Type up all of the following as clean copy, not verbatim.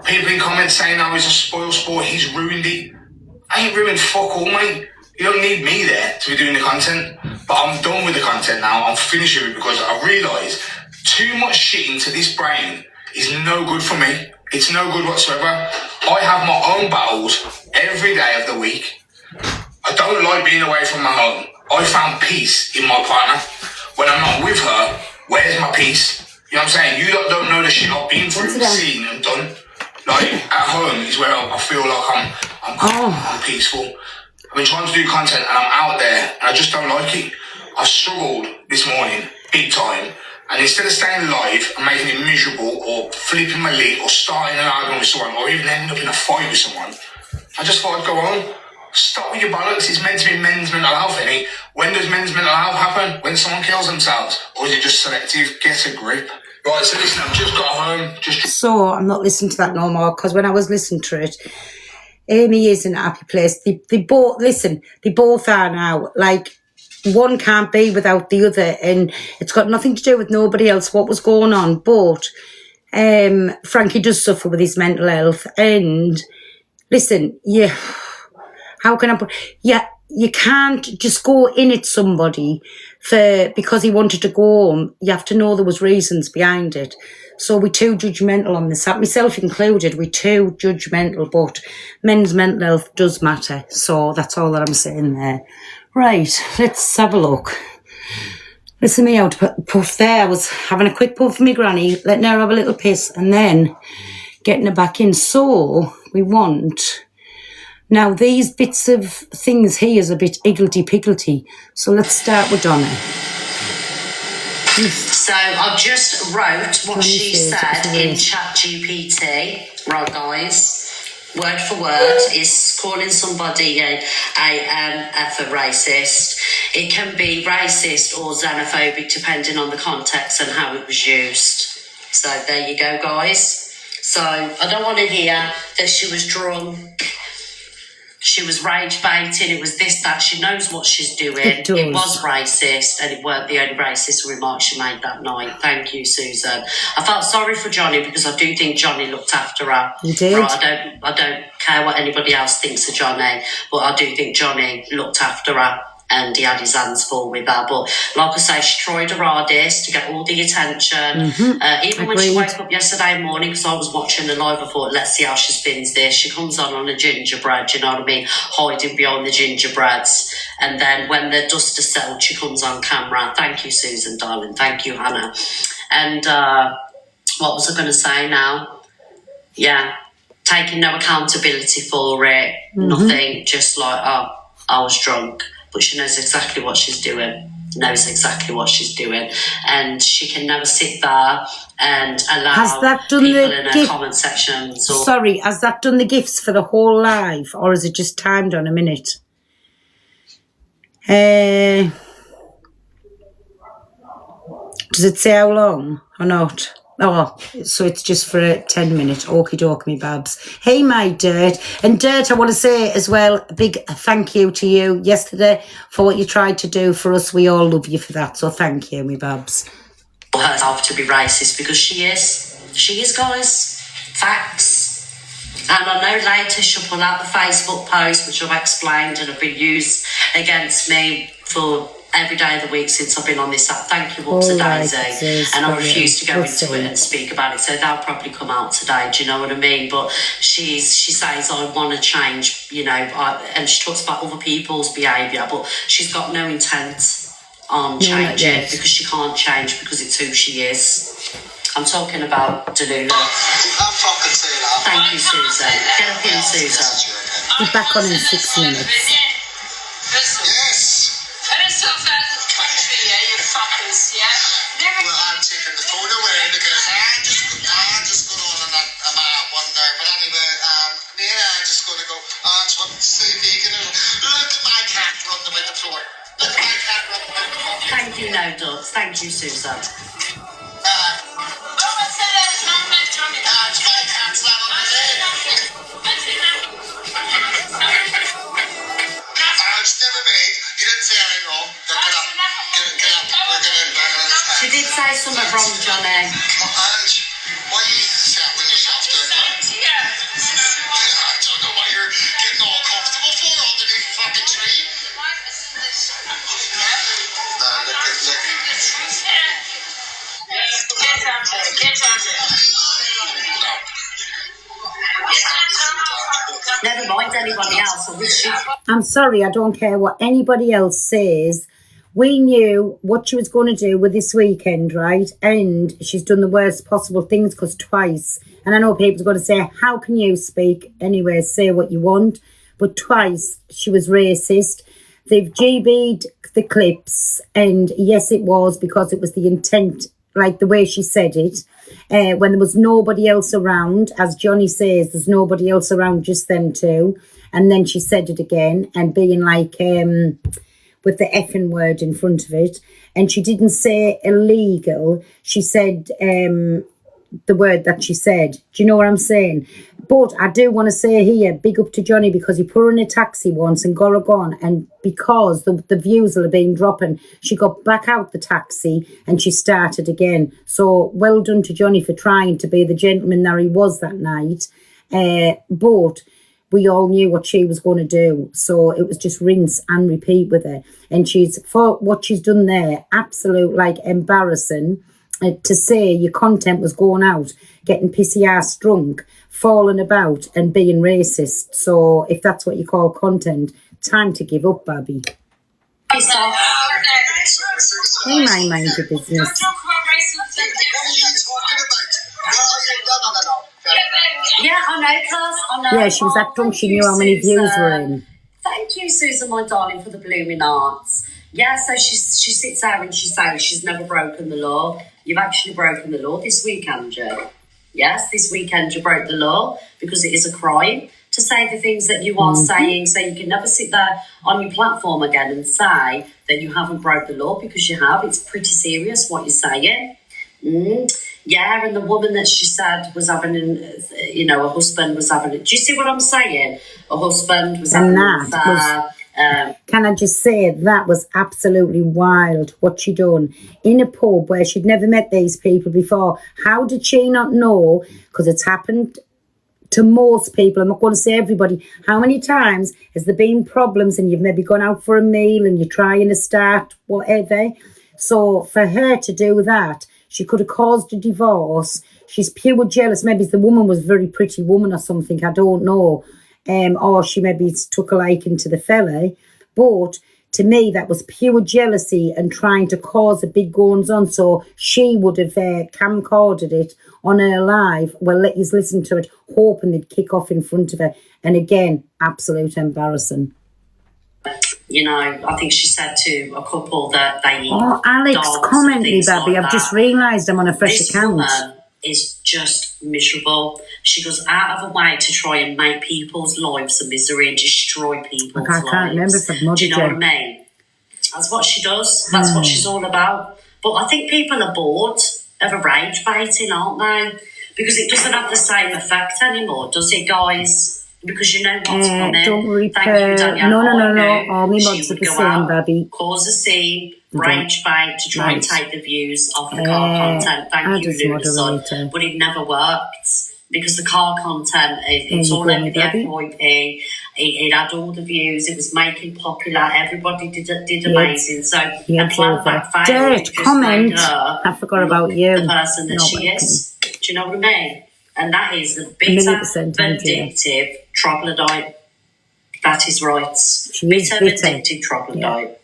People in comments saying, oh, he's a spoil sport, he's ruined it. I ain't ruined fuck all, mate. You don't need me there to be doing the content. But I'm done with the content now. I'm finished with it because I realise too much shit into this brain is no good for me. It's no good whatsoever. I have my own battles every day of the week. I don't like being away from my home. I found peace in my partner. When I'm not with her, where's my peace? You know what I'm saying? You don't know the shit I've been through, seen and done. Like, at home is where I feel like I'm peaceful. I've been trying to do content and I'm out there and I just don't like it. I struggled this morning, big time. And instead of staying live and making it miserable or flipping my lid or starting an argument with someone or even ending up in a fight with someone, I just thought I'd go on. Stop with your bollocks. It's meant to be men's mental health, innit? When does men's mental health happen? When someone kills themselves? Or is it just selective? Get a grip. Right, so listen, I've just got home. So I'm not listening to that no more because when I was listening to it, Amy is in a happy place. They both are now. Like, one can't be without the other, and it's got nothing to do with nobody else, what was going on. But Frankie does suffer with his mental health, and listen, how can I put... You can't just go in at somebody because he wanted to go home. You have to know there was reasons behind it. So we're too judgmental on this, myself included. We're too judgmental, but men's mental health does matter. So that's all that I'm saying there. Right, let's have a look. Listen me out, puff there. I was having a quick puff for me granny, letting her have a little piss, and then getting her back in. So we want... Now, these bits of things here is a bit higgledy-piggledy. So let's start with Donna. So I just wrote what she said in ChatGPT. Right, guys. Word for word is calling somebody a racist. It can be racist or xenophobic depending on the context and how it was used. So there you go, guys. So I don't want to hear that she was drunk. She was rage baiting, it was this, that. She knows what she's doing. It was racist, and it weren't the only racist remark she made that night. Thank you, Susan. I felt sorry for Johnny because I do think Johnny looked after her. You did? Right, I don't care what anybody else thinks of Johnny, but I do think Johnny looked after her. And he had his hands full with her. But like I say, she tried her hardest to get all the attention. Even when she woke up yesterday morning, because I was watching the live, I thought, let's see how she spins this. She comes on a gingerbread, you know what I mean? Hiding behind the gingerbreads. And then when the dust has settled, she comes on camera. Thank you, Susan, darling. Thank you, Hannah. And what was I going to say now? Yeah, taking no accountability for it. Nothing, just like, oh, I was drunk. But she knows exactly what she's doing, and she can never sit there and allow people in her comment sections. Sorry, has that done the gifts for the whole live, or is it just timed on a minute? Does it say how long or not? Oh, so it's just for 10 minutes. Okie doke, me babs. Hey, my Dirt. And Dirt, I want to say as well, a big thank you to you yesterday for what you tried to do for us. We all love you for that. So thank you, me babs. Herself to be racist because she is, guys. Facts. And I know later she'll pull out the Facebook post, which I've explained and have been used against me for every day of the week since I've been on this app. Thank you, Whoops and Daisy. And I refuse to go into it and speak about it. So they'll probably come out today. Do you know what I mean? But she says, I want to change, you know, and she talks about other people's behaviour, but she's got no intent on changing because she can't change because it's who she is. I'm talking about Delula. Thank you, Susan. Get up in, Susan. Be back on in 6 minutes. Well, I'm taking the phone away because I just got on that one day. But anyway, me and I just going to go on to see vegan and look at my cat running away the floor. Look at my cat running away the floor. Thank you, No Ducks. Thank you, Susan. It's my cat's not on the leg. It's never made. You didn't say anything wrong. Get up. Get up. We're going to... She did say something wrong, Johnny. And why are you settling yourself down there? Never mind anybody else. I wish you. I'm sorry, I don't care what anybody else says. We knew what she was going to do with this weekend, right? And she's done the worst possible things because twice. And I know people's going to say, how can you speak? Anyway, say what you want. But twice she was racist. They've GB'd the clips. And yes, it was because it was the intent, like the way she said it. When there was nobody else around, as Johnny says, there's nobody else around, just them two. And then she said it again and being like... with the effing word in front of it. And she didn't say illegal. She said the word that she said. Do you know what I'm saying? But I do want to say here, big up to Johnny, because he put her in a taxi once and got her gone. And because the views will have been dropping, she got back out the taxi and she started again. So well done to Johnny for trying to be the gentleman that he was that night. But... we all knew what she was going to do. So it was just rinse and repeat with her. And for what she's done there, absolute, like, embarrassing. To say your content was going out, getting pissy ass drunk, falling about and being racist. So if that's what you call content, time to give up, Babby. You mind your business. Yeah, I know, cuz. I know. Yeah, she was that drunk, she knew how many views were in. Thank you, Susan, my darling, for the blooming arts. Yeah, so she sits there and she says she's never broken the law. You've actually broken the law this weekend, Joe. Yes, this weekend you broke the law because it is a crime to say the things that you are saying. So you can never sit there on your platform again and say that you haven't broke the law, because you have. It's pretty serious what you're saying. Yeah, and the woman that she said was having, her husband was having. Do you see what I'm saying? A husband was having an affair. Can I just say, that was absolutely wild what she done in a pub where she'd never met these people before. How did she not know? Because it's happened to most people. I'm not going to say everybody. How many times has there been problems and you've maybe gone out for a meal and you're trying to start whatever? So for her to do that, she could have caused a divorce. She's pure jealous. Maybe the woman was a very pretty woman or something. I don't know. Or she maybe took a liking to the fella. But to me, that was pure jealousy and trying to cause a big goings on. So she would have camcorded it on her live. Well, let you listen to it, hoping they'd kick off in front of her. And again, absolute embarrassing. I think she said to a couple that they eat. Oh, Alex, comment me, Babby. Like I've just realised I'm on a fresh account. Woman is just miserable. She goes out of her way to try and make people's lives a misery and destroy people's lives. I can't remember if I've modded. Do you know what I mean? That's what she does. That's what she's all about. But I think people are bored of a rage baiting, aren't they? Because it doesn't have the same effect anymore, does it, guys? Because you know what's coming. Don't worry, Thank you, Danielle. No. All me mods are the same, Babby. Cause a scene, rage bait to try and take the views off the car content. Thank you, Luna. But it never worked because the car content, it's all over the FYP. It had all the views. It was making popular. Everybody did amazing. So a plan back Dirt, comment. I forgot about you. The person that she is. Do you know what I mean? And that is the bitter, vindictive troglodyte. That is right. Bitter, vindictive troglodyte.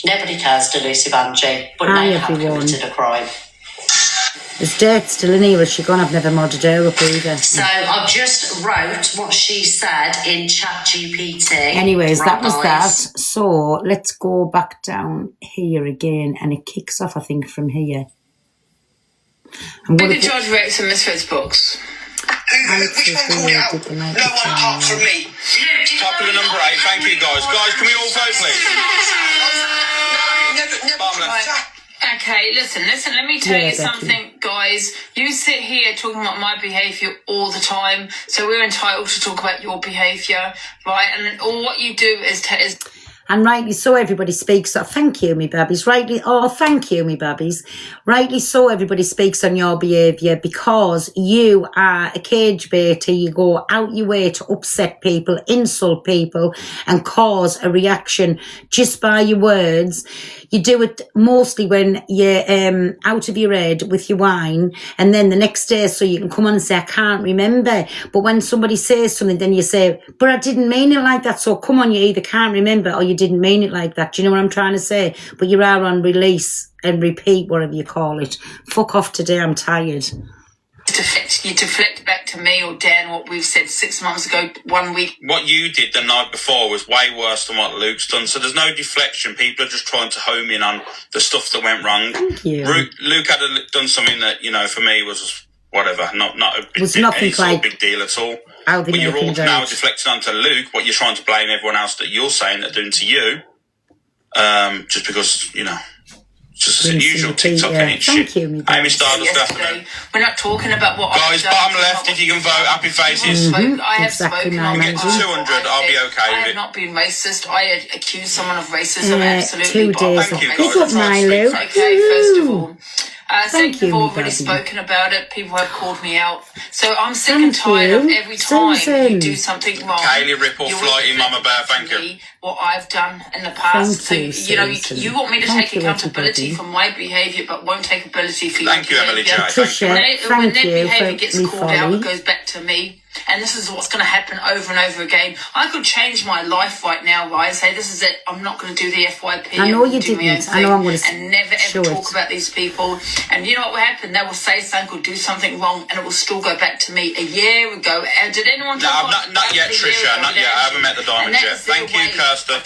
Yeah. Nobody cares to Lucy Banji, but now you have committed a crime. There's dirt still in here, she gone. I've never modded her up either. So I've just wrote what she said in ChatGPT. Anyways, that was that. So let's go back down here again, and it kicks off, I think, from here. Be the judge Rex and Misfits books. Which one called it out? No one apart from me. Popular number 8. Thank you, guys. Guys, can we all vote, please? Okay, listen, let me tell you something, guys. You sit here talking about my behaviour all the time, so we're entitled to talk about your behaviour, right? And all what you do is... And rightly so, everybody speaks. Thank you, me babbies. Thank you, me babbies. Rightly so, everybody speaks on your behaviour because you are a cage baiter. You go out your way to upset people, insult people, and cause a reaction just by your words. You do it mostly when you're out of your head with your wine, and then the next day, so you can come on and say, I can't remember. But when somebody says something, then you say, but I didn't mean it like that. So come on, you either can't remember or you didn't mean it like that. Do you know what I'm trying to say? But you are on release and repeat, whatever you call it. Fuck off today, I'm tired. You deflect back to me or Dan what we've said 6 months ago, 1 week. What you did the night before was way worse than what Luke's done. So there's no deflection. People are just trying to home in on the stuff that went wrong. Thank you. Luke had done something that, you know, for me was whatever, not a big, was nothing like big deal at all. But you're all now deflecting onto Luke what you're trying to blame everyone else that you're saying they're doing to you, just because, you know. Just as usual, TikTok ain't shit. Amy Stardust afternoon. We're not talking about what guys, bottom left, if you can vote, happy faces. I have spoken. We get to 200, I'll be okay with it. I have not been racist. I had accused someone of racism, absolutely. 2 days. Thank you, Pick up my Luke. Okay, first of all. Thank you, I've already spoken about it. People have called me out. So I'm sick and tired of every time you do something wrong. Kaylee Ripple, Flighty, Mama Bear, thank you. What I've done in the past. Thank so, you know, you want me to take accountability for my behaviour, but won't take ability for your Thank you, Emily J. Tricia, when their behaviour gets called out, it goes back to me. And this is what's going to happen over and over again. I could change my life right now, right? Say, this is it. I'm not going to do the FYP. I know you didn't. I know I'm going to and never ever talk about these people. And you know what will happen? They will say something or do something wrong, and it will still go back to me a year ago. And did anyone? No, not yet, Tricia. Not yet. I haven't met the diamonds yet. Thank you, Kirsten.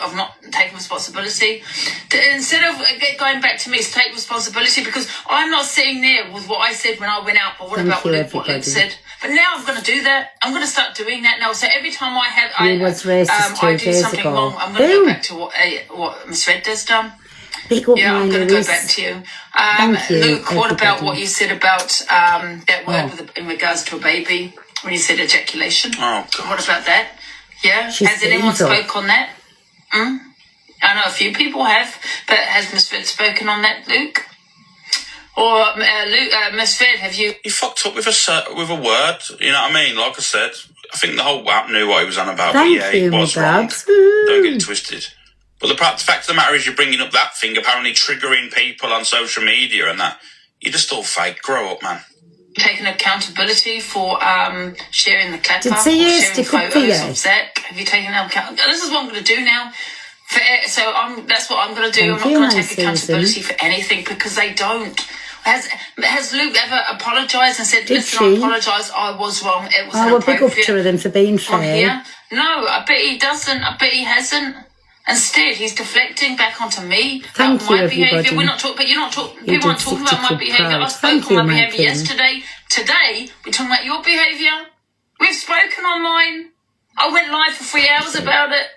I've not taken responsibility. Instead of going back to me, to take responsibility, because I'm not sitting there with what I said when I went out. But what about what Luke said? But now I'm going to do that. I'm going to start doing that now. So every time I do something wrong, I'm going to go back to what Miss Red has done. Yeah, I'm going to go back to you. Luke, what about what you said about that word in regards to a baby when you said ejaculation? Oh, God. What about that? Yeah, has anyone spoke on that? I know a few people have, but has Miss Red spoken on that, Luke? Or Miss Fed, have you? He fucked up with a word. You know what I mean? Like I said, I think the whole app knew what he was on about. Thank but yeah, you, he was wrong. Don't get it twisted. But the fact of the matter is, you're bringing up that thing, apparently triggering people on social media and that. You're just all fake. Grow up, man. Taking accountability for sharing the clapper, or sharing photos of Zach. Have you taken account? This is what I'm going to do now. That's what I'm going to do. I'm not going to take accountability for anything because they don't. Has Luke ever apologised and said, listen, I apologise, I was wrong, it was inappropriate? Big up to them for being fair. No, I bet he doesn't. I bet he hasn't. Instead, he's deflecting back onto me Thank about you, my behaviour. everybody. We're not talking, but you're not talking. People aren't talking about my behaviour. I spoke on my behaviour yesterday. Today, we're talking about your behaviour. We've spoken on mine. I went live for 3 hours about it.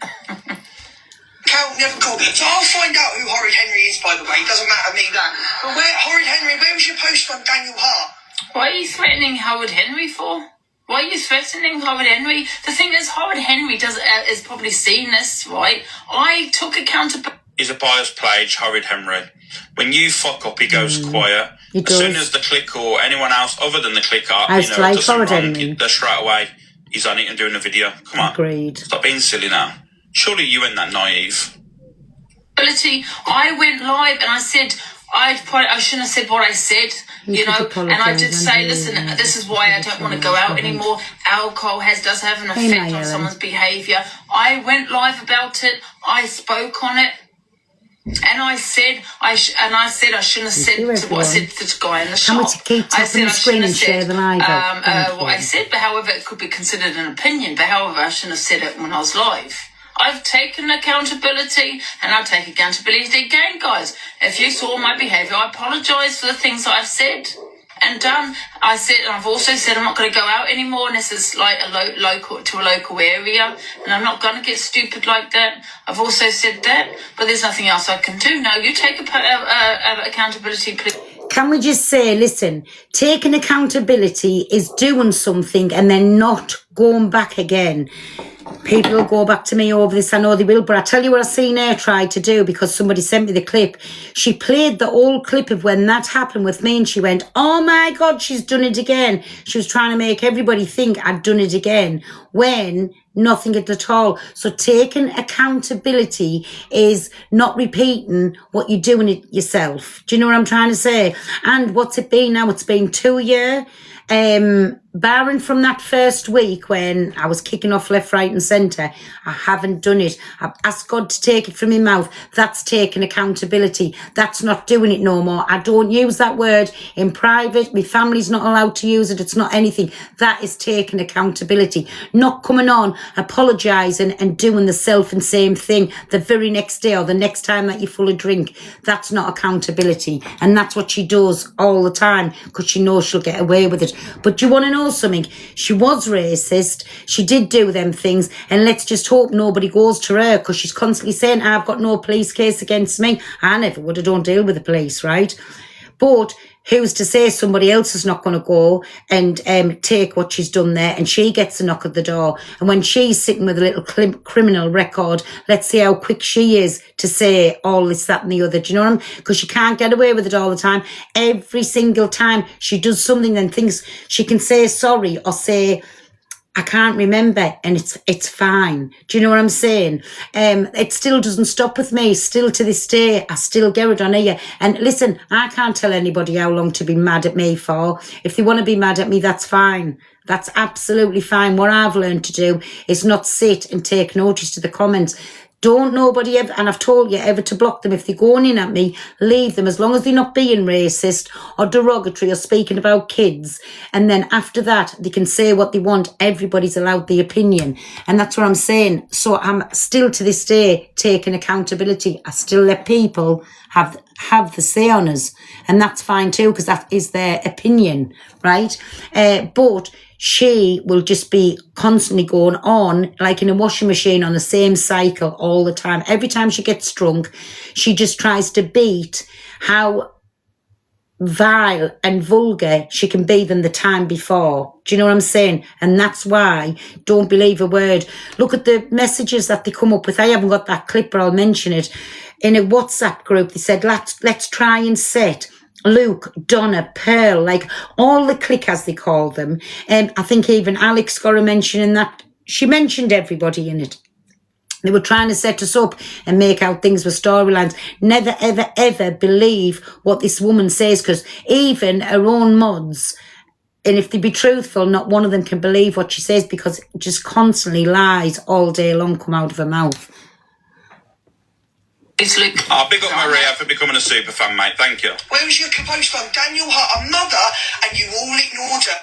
Cal never called me. So I'll find out who Horrid Henry is, by the way. It doesn't matter to me that. But Horrid Henry, where was your post on Daniel Hart? What are you threatening Howard Henry for? Why are you threatening Howard Henry? The thing is, Howard Henry has probably seen this, right? I took accountability. He's a biased page, Horrid Henry. When you fuck up, he goes quiet. As soon as the click or anyone else other than the click does something wrong, they're straight away. He's on it and doing a video. Come on. Agreed. Stop being silly now. Surely you ain't that naive. I went live and I said I shouldn't have said what I said, you know, and I did say, listen, this is why I don't want to go out anymore. Alcohol does have an effect on someone's behaviour. I went live about it. I spoke on it. And I said I shouldn't have said what I said to the guy in the shop. I said I shouldn't have said what I said, but however, it could be considered an opinion. But however, I shouldn't have said it when I was live. I've taken accountability, and I'll take accountability again, guys. If you saw my behaviour, I apologise for the things that I've said and done. I said, and I've also said I'm not going to go out anymore, and this is like a local area, and I'm not going to get stupid like that. I've also said that, but there's nothing else I can do. No, you take accountability, please. Can we just say, listen, taking accountability is doing something and then not going back again. People will go back to me over this, I know they will, but I tell you what I seen her try to do, because somebody sent me the clip. She played the old clip of when that happened with me, and she went, oh my God, she's done it again. She was trying to make everybody think I'd done it again, when nothing at all. So taking accountability is not repeating what you're doing it yourself. Do you know what I'm trying to say? And what's it been now? It's been 2 years. Barring from that first week when I was kicking off left, right and centre, I haven't done it. I've asked God to take it from my mouth. That's taking accountability. That's not doing it no more. I don't use that word in private. My family's not allowed to use it. It's not anything. That is taking accountability. Not coming on, apologising and doing the self and same thing the very next day or the next time that you're full of drink. That's not accountability. And that's what she does all the time, because she knows she'll get away with it. But do you want to know something? She was racist. She did do them things. And let's just hope nobody goes to her, because she's constantly saying, I've got no police case against me. I never would. I don't deal with the police, right? But who's to say somebody else is not going to go and take what she's done there, and she gets a knock at the door. And when she's sitting with a little criminal record, let's see how quick she is to say all this, that and the other. Do you know what I mean? Because she can't get away with it all the time. Every single time she does something and thinks she can say sorry or say, I can't remember, and it's fine. Do you know what I'm saying? It still doesn't stop with me. Still to this day, I still get it on here. And listen, I can't tell anybody how long to be mad at me for. If they want to be mad at me, that's fine. That's absolutely fine. What I've learned to do is not sit and take notice to the comments. Don't nobody ever, and I've told you, ever to block them. If they're going in at me, leave them, as long as they're not being racist or derogatory or speaking about kids. And then after that, they can say what they want. Everybody's allowed the opinion. And that's what I'm saying. So I'm still to this day taking accountability. I still let people have the say on us. And that's fine too, because that is their opinion, right? But she will just be constantly going on like in a washing machine on the same cycle all the time. Every time she gets drunk, she just tries to beat how vile and vulgar she can be than the time before. Do you know what I'm saying? And that's why don't believe a word. Look at the messages that they come up with. I haven't got that clip, but I'll mention it. In a WhatsApp group, they said, let's try and set Luke, Donna, Pearl, like all the clique as they call them. I think even Alex got a mention in that. She mentioned everybody in it. They were trying to set us up and make out things with storylines. Never, ever, ever believe what this woman says, because even her own mods, and if they be truthful, not one of them can believe what she says, because it just constantly lies all day long come out of her mouth. Oh, big up Maria for becoming a super fan, mate. Thank you. Where was your post from? Daniel Hart, a mother, and you all ignored her.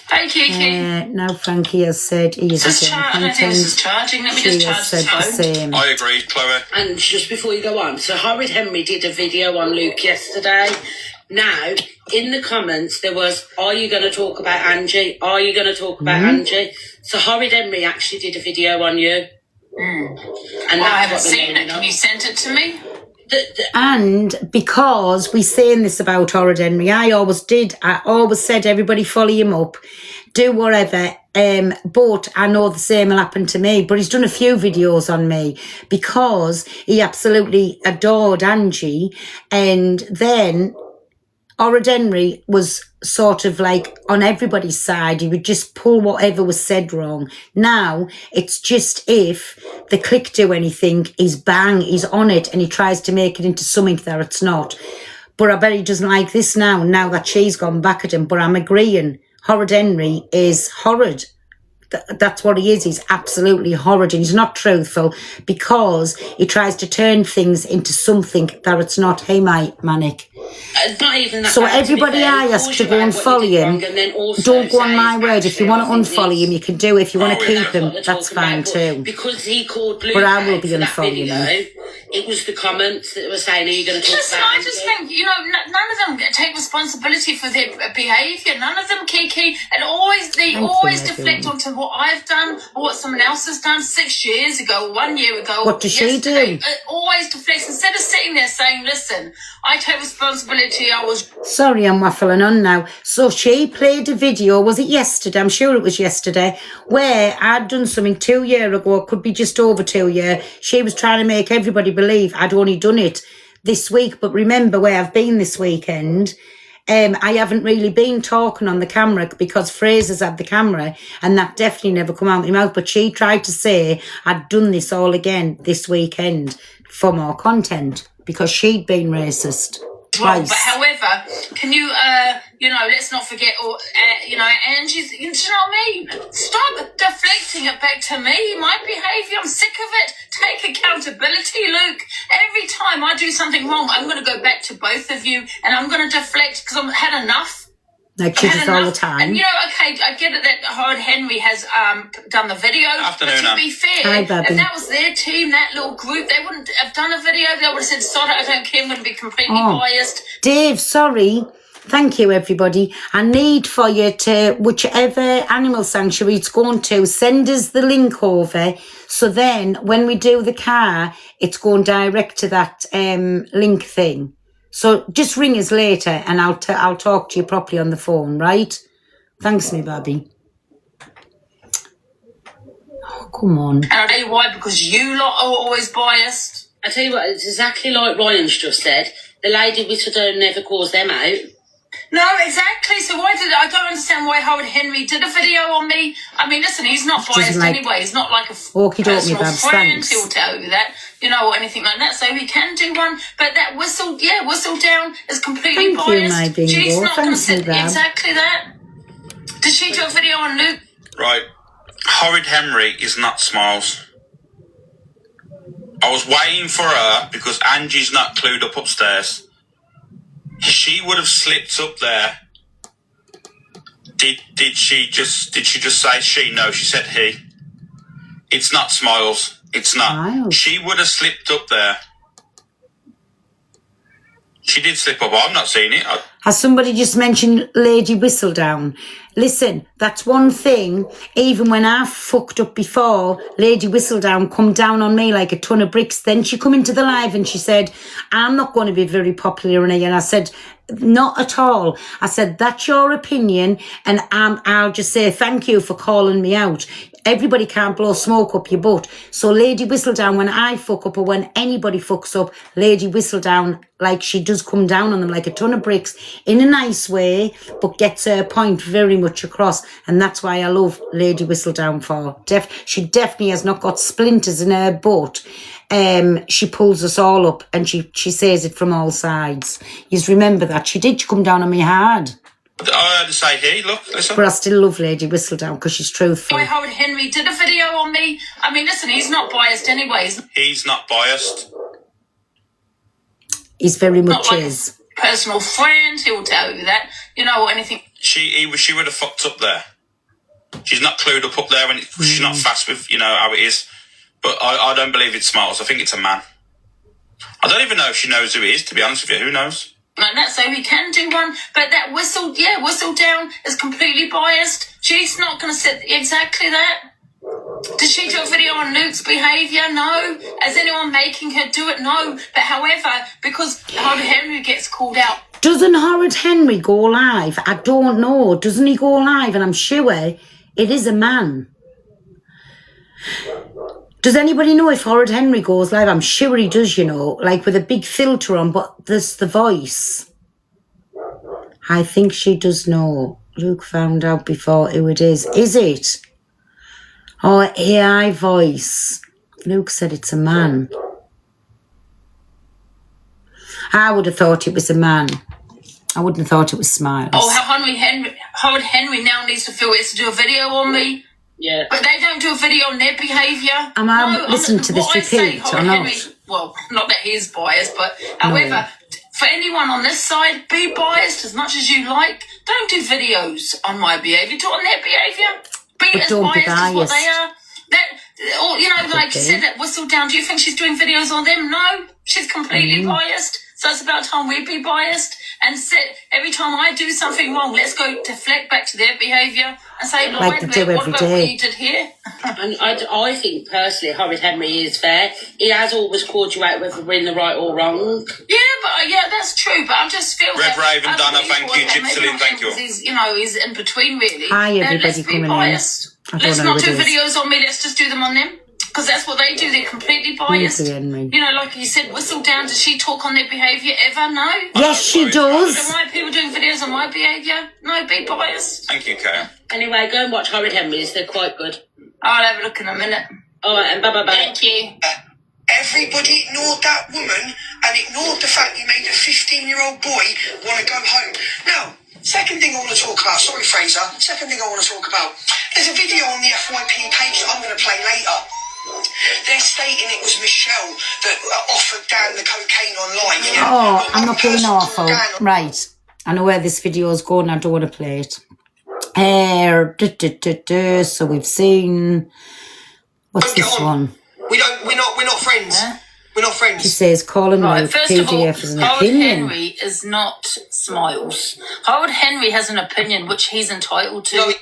Hey, Kiki. Now Frankie has said he's charging. Let me just charge the phone. I agree, Chloe. And just before you go on, so Horrid Henry did a video on Luke yesterday. Now, in the comments, there was, are you going to talk about Angie? Are you going to talk about Angie? So Horrid Henry actually did a video on you. And I haven't seen it. Can you send it to me? And because we're saying this about Horrid Henry, I always said everybody follow him up, do whatever. But I know the same will happen to me. But he's done a few videos on me because he absolutely adored Angie. And then Horrid Henry was sort of like on everybody's side. He would just pull whatever was said wrong. Now, it's just if the clique do anything, he's on it, and he tries to make it into something that it's not. But I bet he doesn't like this now that she's gone back at him. But I'm agreeing, Horrid Henry is horrid. That's what he is. He's absolutely horrid, and he's not truthful because he tries to turn things into something that it's not. Hey, Manic. Not even that. So everybody I ask to go and follow him, don't go on my word. If you want to unfollow him, you can do it. If you want to keep him, that's fine too. Because he called Luke, but I will be unfollowing him. It was the comments that were saying, are you going to talk about I just think, none of them take responsibility for their behaviour. None of them, Kiki. And they always deflect onto what I've done or what someone else has done 6 years ago, 1 year ago. What does she do? It always deflects. Instead of sitting there saying, listen, I take responsibility responsibility. I was... Sorry, I'm waffling on now. So she played a video, was it yesterday? I'm sure it was yesterday, where I'd done something 2 years ago, could be just over 2 years. She was trying to make everybody believe I'd only done it this week. But remember where I've been this weekend. I haven't really been talking on the camera because Fraser's had the camera and that definitely never come out of my mouth. But she tried to say I'd done this all again this weekend for more content because she'd been racist twice. Well, but however, can you, let's not forget, Angie's, you know what I mean? Stop deflecting it back to me, my behaviour. I'm sick of it. Take accountability, Luke. Every time I do something wrong, I'm going to go back to both of you and I'm going to deflect because I've had enough. Like she does all the time. And, okay, I get it that Horrid Henry has done the video. Afternoon, but to be fair, Hi, if that was their team, that little group, they wouldn't have done a video. They would have said, sorry, I don't care, I'm going to be completely biased. Dave, sorry. Thank you, everybody. I need for you to, whichever animal sanctuary it's going to, send us the link over. So then when we do the car, it's going direct to that link thing. So just ring us later and I'll talk to you properly on the phone, right? Thanks, me baby. Oh, come on. And I'll tell you why, because you lot are always biased. I tell you what, it's exactly like Ryan's just said. The lady Whistledown never calls them out. No, exactly. So I don't understand why Howard Henry did a video on me. I mean, listen, he's not biased anyway. He's not like a personal friend. He'll tell you that, or anything like that. So he can do one. But that whistle down is completely biased. Thank you, my bingo. She's not going to Thanks, sit exactly that. Did she do a video on Luke? Right. Horrid Henry is not Smiles. I was waiting for her because Angie's not clued up upstairs. She would have slipped up there. Did she just say she? No, she said he. It's not Smiles. It's not. Wow. She would have slipped up there. She did slip up. I'm not seeing it. Has somebody just mentioned Lady Whistledown? Listen, that's one thing. Even when I fucked up before, Lady Whistledown come down on me like a ton of bricks. Then she come into the live and she said, I'm not going to be very popular in here. And I said, not at all. I said, that's your opinion. And I'll just say thank you for calling me out. Everybody can't blow smoke up your butt. So Lady Whistledown, when I fuck up or when anybody fucks up, Lady Whistledown, like she does come down on them like a ton of bricks in a nice way, but gets her point very much across. And that's why I love Lady Whistledown for. She definitely has not got splinters in her butt. She pulls us all up and she says it from all sides. You just remember that. She did come down on me hard. I had to say he, look, listen. But I still love Lady Whistledown because she's truthful. Why Howard Henry did a video on me. I mean, listen, he's not biased anyways. He's not biased. He's very much not like is. A personal friend, he'll tell you that. Or anything. She would have fucked up there. She's not clued up there and she's not fast with, how it is. But I don't believe it's Smiles. I think it's a man. I don't even know if she knows who he is, to be honest with you. Who knows? Like that, so we can do one, but that whistle down is completely biased. She's not going to sit exactly that. Did she do a video on Luke's behaviour? No. Is anyone making her do it? No. But however, because Horrid Henry gets called out. Doesn't Horrid Henry go live? I don't know. Doesn't he go live? And I'm sure it is a man. Does anybody know if Horrid Henry goes live? I'm sure he does, like with a big filter on, but there's the voice. I think she does know. Luke found out before who it is. Is it? Oh, AI voice. Luke said it's a man. I would have thought it was a man. I wouldn't have thought it was Smiles. Oh, how Horrid Henry now needs to feel it's to do a video on me. Yeah. But they don't do a video on their behaviour. Am I listening to this repeat or not? Henry, well, not that he's biased, but however, for anyone on this side, be biased as much as you like. Don't do videos on my behaviour, do it on their behaviour. Be as biased as what they are. Like you said, that Whistledown, do you think she's doing videos on them? No, she's completely biased. So it's about time we be biased and every time I do something wrong, let's go deflect back to their behaviour. and say, like they do every what about day. what you did here? And I think personally, Horrid Henry is fair. He has always called you out whether we're in the right or wrong. Yeah, that's true. But I just feel Red that Raven, Donna, thank you. Gypsylin, thank you. He's, he's in between, really. Hi, everybody let's be coming biased. in. Let's not do videos on me. Let's just do them on them. Because that's what they do. They're completely biased. Like you said, Whistle Down. Does she talk on their behaviour ever? No. Yes, she does. So why are people doing videos on my behaviour? No, be biased. Thank you, Kyle. Anyway, go and watch Horrid Henry's. They're quite good. I'll have a look in a minute. All right, and bye-bye. Thank you. Everybody ignored that woman and ignored the fact you made a 15-year-old boy want to go home. Now, second thing I want to talk about, sorry Fraser, second thing I want to talk about, there's a video on the FYP page that I'm going to play later. They're stating it was Michelle that offered Dan the cocaine on live. Yeah? Oh, I'm not being awful. Right. I know where this video is going. I don't want to play it. So we've seen... What's this one? We're not friends. Huh? We're not friends. She says calling out First PDF of all, as an Howard opinion. Henry is not Smiles. Howard Henry has an opinion which he's entitled to. No,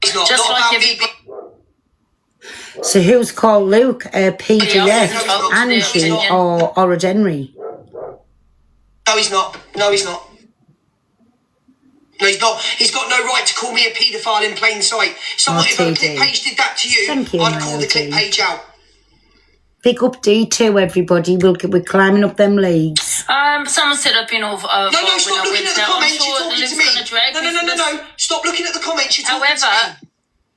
he's not. Just Not like about everybody. So who's called Luke? PDF, Yeah, Angie, yeah. or Horrid Henry? No, he's not. No, he's not. No, he's not. He's got no right to call me a paedophile in plain sight. Someone, if a clip page did that to you, Thank you, I'd call the clip LT. page out. Big up D2, everybody. We're climbing up them leagues. Someone said I've been off. No, stop looking at the comments. You're talking to me. No. Stop looking at the comments. You're talking to me.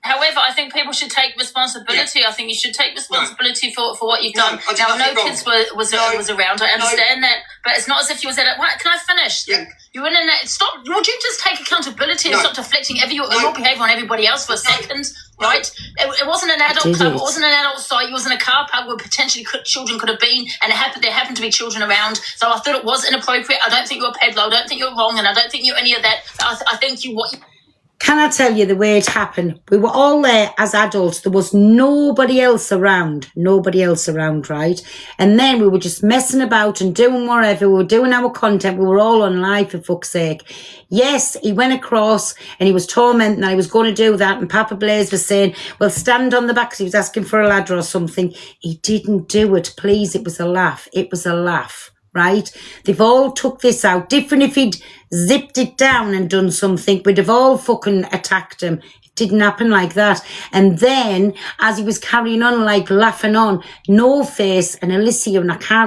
However, I think people should take responsibility. Yeah. I think you should take responsibility for what you've done. Now, no kids was around. I understand that, but it's not as if you was at it. Can I finish? Yeah. You were in that. Stop. Would you just take accountability and stop deflecting your behaviour on everybody else for a second? Right? It wasn't an adult club. It wasn't an adult site. It was in a car park where potentially children could have been, and there happened to be children around. So I thought it was inappropriate. I don't think you're a peddler. I don't think you're wrong, and I don't think you're any of that. I think Can I tell you the way it happened? We were all there as adults. There was nobody else around. Nobody else around, right? And then we were just messing about and doing whatever. We were doing our content. We were all on live, for fuck's sake. Yes, he went across and he was tormenting that he was going to do that. And Papa Blaze was saying, well, stand on the back because he was asking for a ladder or something. He didn't do it. Please, it was a laugh. It was a laugh. Right? They've all took this out. Different if he'd zipped it down and done something, we'd have all fucking attacked him. It didn't happen like that. And then, as he was carrying on, like laughing on, No Face and Alicia, and I can't